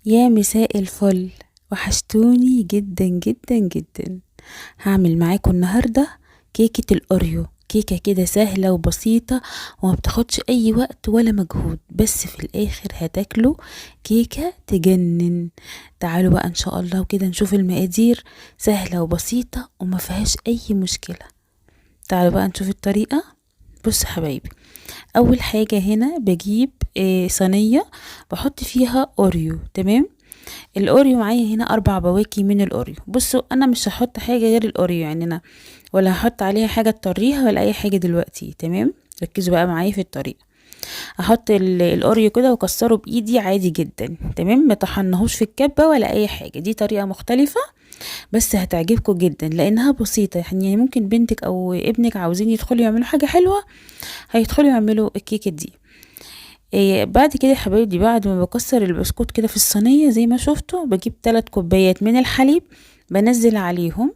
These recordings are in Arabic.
يا مساء الفل، وحشتوني جدا جدا جدا. هعمل معاكم النهاردة كيكة الأوريو، كيكة كده سهلة وبسيطة وما بتاخدش أي وقت ولا مجهود، بس في الآخر هتاكلوا كيكة تجنن. تعالوا بقى إن شاء الله وكده نشوف المقادير، سهلة وبسيطة وما فيهاش أي مشكلة. تعالوا بقى نشوف الطريقة. بص حبايبي، أول حاجة هنا بجيب صينية بحط فيها أوريو. تمام، الاوريو معايا هنا 4 بواكي من الاوريو. بصوا انا مش هحط حاجه غير الاوريو، يعني انا ولا هحط عليها حاجه تطريها ولا اي حاجه دلوقتي. تمام، ركزوا بقى معايا في الطريقه. احط الاوريو كده واكسره بايدي عادي جدا. تمام، ما طحنهوش في الكبه ولا اي حاجه، دي طريقه مختلفه بس هتعجبكم جدا لانها بسيطه. يعني ممكن بنتك او ابنك عاوزين يدخلوا يعملوا حاجه حلوه هيدخلوا يعملوا الكيكه دي. بعد كده يا حبايبي، بعد ما بكسر البسكوت كده في الصينية زي ما شفتوا، بجيب 3 كوبايات من الحليب، بنزل عليهم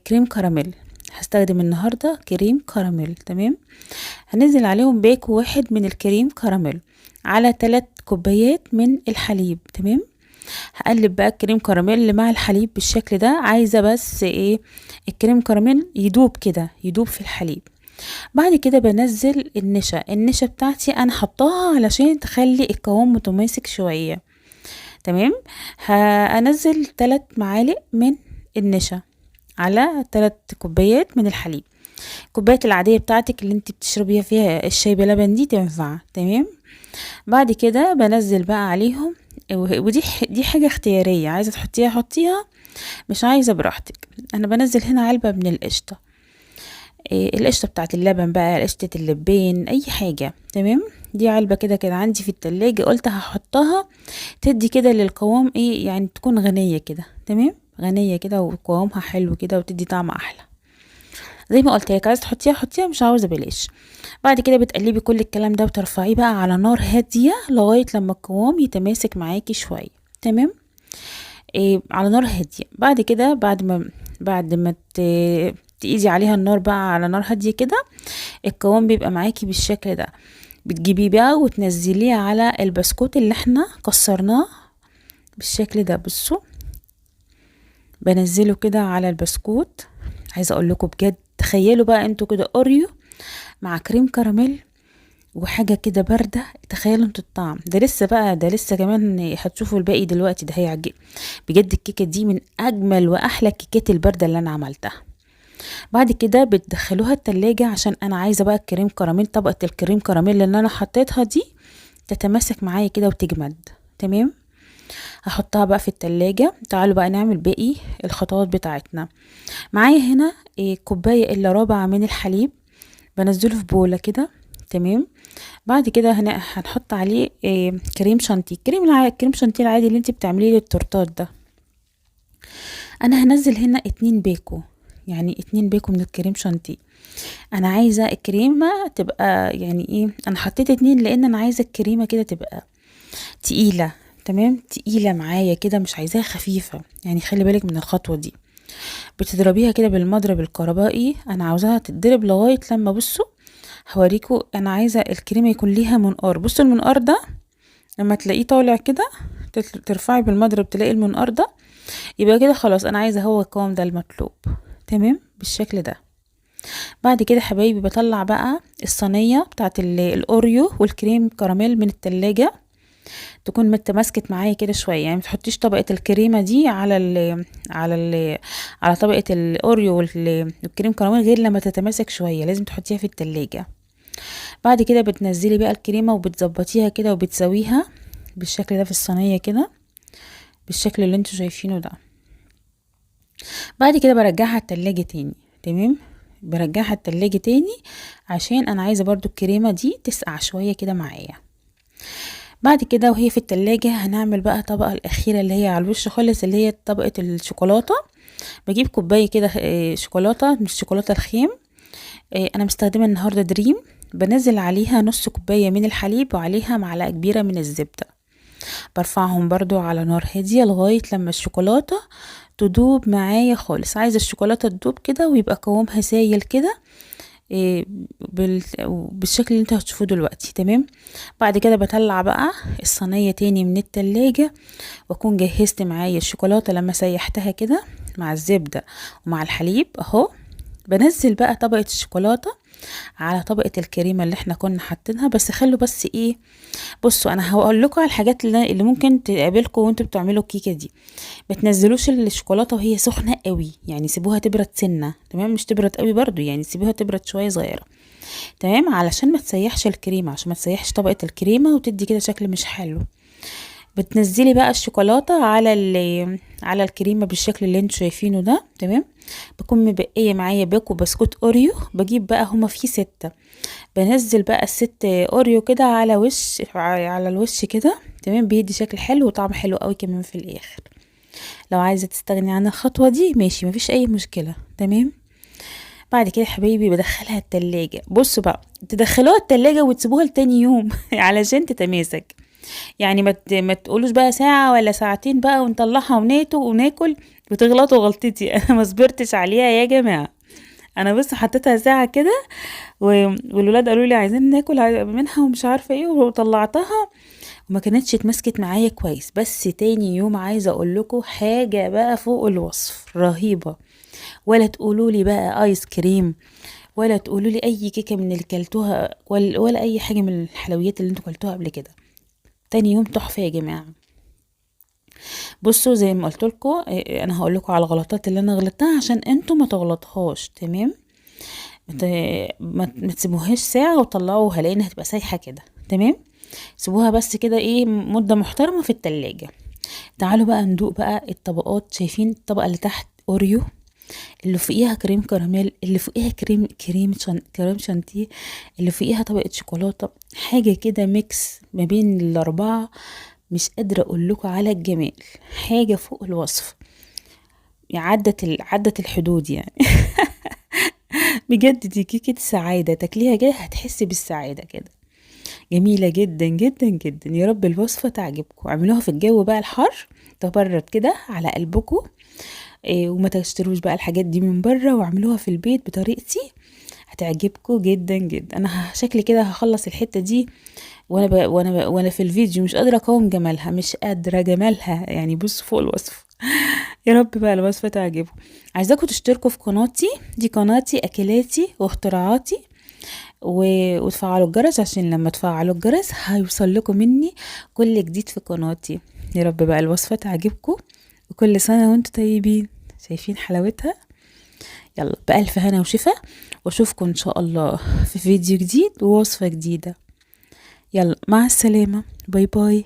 كريم كراميل. هستخدم النهاردة كريم كراميل. تمام، هنزل عليهم باكو واحد من الكريم كراميل على 3 كوبايات من الحليب. تمام، هقلب بقى الكريم كراميل اللي مع الحليب بالشكل ده. عايزة بس الكريم كراميل يدوب كده، يدوب في الحليب. بعد كده بنزل النشا بتاعتي، انا حطاها علشان تخلي القوام متماسك شوية. تمام، هنزل 3 معالق من النشا على 3 كوبايات من الحليب. الكوباية العادية بتاعتك اللي انت بتشربيها فيها الشاي بلبن دي تنفع. تمام، بعد كده بنزل بقى عليهم، ودي حاجة اختيارية، عايزة تحطيها حطيها، مش عايزة براحتك. انا بنزل هنا علبة من القشطة، القشطة بتاعت اللبن بقى، قشطة اللبين، اي حاجة. تمام، دي علبة كده كان عندي في التلاجة، قلت هحطها تدي كده للقوام يعني تكون غنية كده. تمام، غنية كده وقوامها حلو كده وتدي طعم احلى. زي ما قلت لك، عايزة تحطيها حطيها، مش عاوزة بلاش. بعد كده بتقلبي كل الكلام ده وترفعيه بقى على نار هادية لغاية لما القوام يتماسك معاكي شوية. تمام، على نار هادية. بعد كده بعد ما تقيدي عليها النار بقى على نار هادية كده، القوام بيبقى معاكي بالشكل ده. بتجيبيه بقى وتنزليه على البسكوت اللي احنا كسرناه بالشكل ده. بصوا، بنزله كده على البسكوت. عايزه اقول لكم بجد، تخيلوا بقى انتوا كده اوريو مع كريم كراميل وحاجه كده بارده، تخيلوا انتوا الطعم ده. لسه بقى، ده لسه كمان هتشوفوا الباقي دلوقتي، ده هيعجب بجد. الكيكه دي من اجمل واحلى الكيكات البارده اللي انا عملتها. بعد كده بتدخلوها التلاجة عشان انا عايزه بقى الكريم كراميل، طبقه الكريم كراميل اللي انا حطيتها دي تتماسك معايا كده وتجمد. تمام، هحطها بقى في التلاجة. تعالوا بقى نعمل باقي الخطوات بتاعتنا. معايا هنا كوباية الا ربع من الحليب، بنزله في بولة كده. تمام، بعد كده هنحط عليه كريم شانتيه، كريم شانتيه العادي اللي انت بتعمليه للتورتات ده. انا هنزل هنا 2 باكو، يعني 2 باكو من الكريم شانتيه. انا عايزة الكريمة تبقى يعني انا حطيت 2 لان انا عايزة الكريمة كده تبقى تقيلة. تمام، تقيلة معايا كده، مش عايزاها خفيفة. يعني خلي بالك من الخطوة دي. بتضربيها كده بالمضرب الكهربائي، انا عاوزاها تتضرب لغاية لما، بصوا هوريكم، انا عايزة الكريمة يكون ليها منقار. بصوا المنقار ده لما تلاقيه طالع كده، ترفعي بالمضرب تلاقي المنقار ده، يبقى كده خلاص انا عايزة هو القوام ده المطلوب. تمام، بالشكل ده. بعد كده حبايبي بطلع بقى الصينية بتاعت الاوريو والكريم كراميل من التلاجة، تكون متماسكت معايا كده شويه. يعني متحطيش طبقه الكريمه دي على طبقه الاوريو والكريم كراميل غير لما تتماسك شويه، لازم تحطيها في التلاجة. بعد كده بتنزلي بقى الكريمه وبتظبطيها كده وبتسويها بالشكل ده في الصينيه كده، بالشكل اللي انتوا شايفينه ده. بعد كده برجعها التلاجة تاني. تمام، برجعها التلاجة تاني عشان انا عايزه برضو الكريمه دي تسقع شويه كده معايا. بعد كده وهي في التلاجة هنعمل بقى الطبقة الأخيرة اللي هي على الوش خالص، اللي هي طبقة الشوكولاتة. بجيب كوباية كده شوكولاتة، مش شوكولاتة الخام، أنا مستخدمة النهاردة دريم. بنزل عليها نص كوباية من الحليب وعليها معلقة كبيرة من الزبدة. برفعهم برضو على نار هادية لغاية لما الشوكولاتة تدوب معايا خالص. عايزة الشوكولاتة تدوب كده ويبقى قوامها سايل كده، إيه بالشكل اللي انتوا هتشوفوه دلوقتي. تمام. بعد كده بطلع بقى الصينيه تاني من التلاجة، واكون جهزت معايا الشوكولاته لما سيحتها كده مع الزبده ومع الحليب اهو. بنزل بقى طبقه الشوكولاته على طبقه الكريمه اللي احنا كنا حاطينها. بس خلوا بس ايه، بصوا انا هقول لكم على الحاجات اللي ممكن تقابلكم وانتوا بتعملوا الكيكه دي. ما تنزلوش الشوكولاته وهي سخنه قوي، يعني سيبوها تبرد سنه. تمام، مش تبرد قوي برضو، يعني سيبوها تبرد شويه صغيره. تمام، علشان ما تسيحش الكريمه، عشان ما تسيحش طبقه الكريمه وتدي كده شكل مش حلو. بتنزلي بقى الشوكولاته على الكريمه بالشكل اللي انتوا شايفينه ده. تمام. بكون مبقيه معايا باكو بسكوت اوريو، بجيب بقى هما فيه 6. بنزل بقى ال6 اوريو كده على الوش كده. تمام، بيدي شكل حلو وطعم حلو قوي كمان في الاخر. لو عايزه تستغني عن الخطوه دي ماشي، مفيش اي مشكله. تمام. بعد كده يا حبايبي بدخلها التلاجة. بصوا بقى، تدخلوها التلاجة وتسيبوها لتاني يوم علشان تتماسك. يعني ما تقولوش بقى ساعة ولا ساعتين بقى ونطلعها وناكل. بتغلطوا غلطتي انا ما صبرتش عليها يا جماعة. انا بس حطيتها ساعة كده والولاد قالوا لي عايزين ناكل منها ومش عارفة ايه، وطلعتها وما كانتش اتمسكت معايا كويس. بس تاني يوم عايزة اقول لكم حاجة بقى فوق الوصف رهيبة. ولا تقولوا لي بقى ايس كريم، ولا تقولوا لي اي كيكة من اللي كلتوها، ولا اي حاجة من الحلويات اللي انتوا كلتوها قبل كده. تاني يوم تحفة يا جماعة. بصوا زي ما قلت لكم، انا هقول لكم على الغلطات اللي انا غلطتها عشان انتوا ما تغلطهاش. تمام. ما تسيبوهاش ساعة وطلعوها لان هتبقى سايحة كده. تمام. سيبوها بس كده ايه مدة محترمة في التلاجة. تعالوا بقى ندوق بقى الطبقات. شايفين الطبقة اللي تحت اوريو، اللي فوقيها كريم كراميل، اللي فوقيها كريم شانتيه، اللي فوقيها طبقة شوكولاتة. حاجة كده ميكس ما بين الأربعة، مش قادرة أقول لكم على الجمال. حاجة فوق الوصف، عدت الحدود يعني. بجد دي كيكة سعادة، تاكليها كده هتحسي بالسعادة كده. جميلة جدا جدا جدا. يا رب الوصفة تعجبكم. اعملوها في الجو بقى الحر، تبرد كده على قلبكم. وما تشتروش بقى الحاجات دي من بره، واعملوها في البيت بطريقتي هتعجبكم جدا جدا. انا شكلي كده هخلص الحتة دي وانا في الفيديو مش قادرة اقاوم جمالها، مش قادرة جمالها يعني. بص فوق الوصف. يا رب بقى الوصفة تعجبكم. عايزاكم تشتركوا في قناتي دي، قناتي اكلاتي واختراعاتي، وتفعلوا الجرس عشان لما تفعلوا الجرس هيوصل لكم مني كل جديد في قناتي. يا رب بقى الوصفة تعجبكم، وكل سنة وانتم طيبين. شايفين حلاوتها؟ يلا بألف هنا وشفا، واشوفكم ان شاء الله في فيديو جديد ووصفة جديدة. يلا مع السلامة، باي باي.